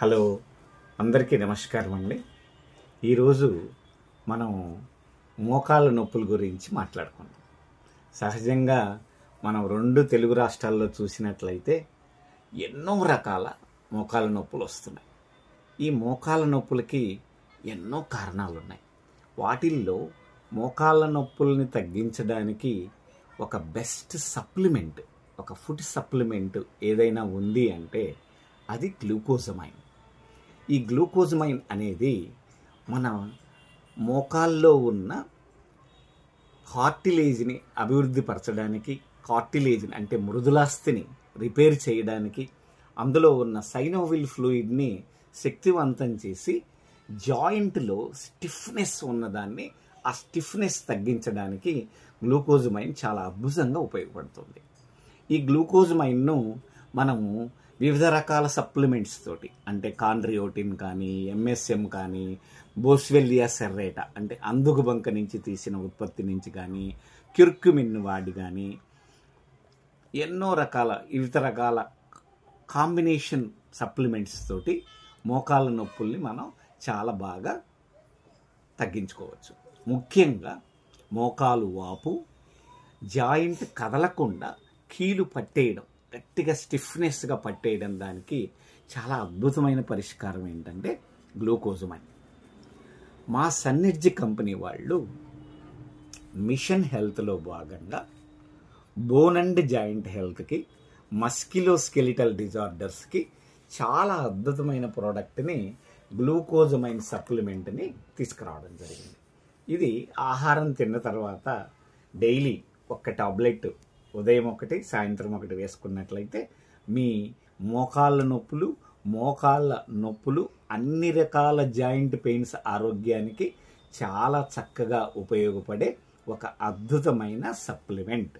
Hello, అందరికీ నమస్కారం అండి. ఈరోజు మనం మోకాళ్ళ నొప్పుల గురించి మాట్లాడుకుందాం. సహజంగా మనం రెండు తెలుగు రాష్ట్రాల్లో చూసినట్లయితే ఎన్నో రకాల మోకాళ్ళ నొప్పులు వస్తున్నాయి. ఈ మోకాళ్ళ నొప్పులకి ఎన్నో కారణాలు ఉన్నాయి. వాటిల్లో మోకాళ్ళ నొప్పుల్ని తగ్గించడానికి ఒక బెస్ట్ సప్లిమెంట్, ఒక ఫుడ్ సప్లిమెంట్ ఏదైనా ఉంది అంటే అది గ్లూకోజమైన్. ఈ గ్లూకోజమైన్ అనేది మన మోకాల్లో ఉన్న కార్టిలేజ్ని అభివృద్ధి పరచడానికి, కార్టిలేజ్ని అంటే మృదులాస్థిని రిపేర్ చేయడానికి, అందులో ఉన్న సైనోవిల్ ఫ్లూయిడ్ని శక్తివంతం చేసి జాయింట్లో స్టిఫ్నెస్ ఉన్నదాన్ని ఆ స్టిఫ్నెస్ తగ్గించడానికి గ్లూకోజమైన్ చాలా అద్భుతంగా ఉపయోగపడుతుంది. ఈ గ్లూకోజమైన్ను మనము వివిధ రకాల సప్లిమెంట్స్ తోటి, అంటే కాండ్రియోటిన్ కానీ, ఎంఎస్ఎం కానీ, బోస్వెల్లియా సెర్రేటా అంటే అందుగుబంక నుంచి తీసిన ఉత్పత్తి నుంచి కానీ, క్యుర్క్యుమిన్ వాడి కానీ, ఎన్నో రకాల వివిధ రకాల కాంబినేషన్ సప్లిమెంట్స్ తోటి మోకాళ్ళ నొప్పుల్ని మనం చాలా బాగా తగ్గించుకోవచ్చు. ముఖ్యంగా మోకాలు వాపు, జాయింట్ కదలకుండా కీలు పట్టేయడం, గట్టిగా స్టిఫ్నెస్గా పట్టేయడం, దానికి చాలా అద్భుతమైన పరిష్కారం ఏంటంటే గ్లూకోజమైన్. మా సన్నెర్జీ కంపెనీ వాళ్ళు మిషన్ హెల్త్లో భాగంగా బోన్ అండ్ జాయింట్ హెల్త్కి, మస్కిలోస్కెలిటల్ డిజార్డర్స్కి చాలా అద్భుతమైన ప్రోడక్ట్ని, గ్లూకోజమైన్ సప్లిమెంట్ని తీసుకురావడం జరిగింది. ఇది ఆహారం తిన్న తర్వాత డైలీ ఒక టాబ్లెట్, ఉదయం ఒకటి, సాయంత్రం ఒకటి వేసుకున్నట్లయితే మీ మోకాళ్ళ నొప్పులు అన్ని రకాల జాయింట్ పెయిన్స్ ఆరోగ్యానికి చాలా చక్కగా ఉపయోగపడే ఒక అద్భుతమైన సప్లిమెంట్.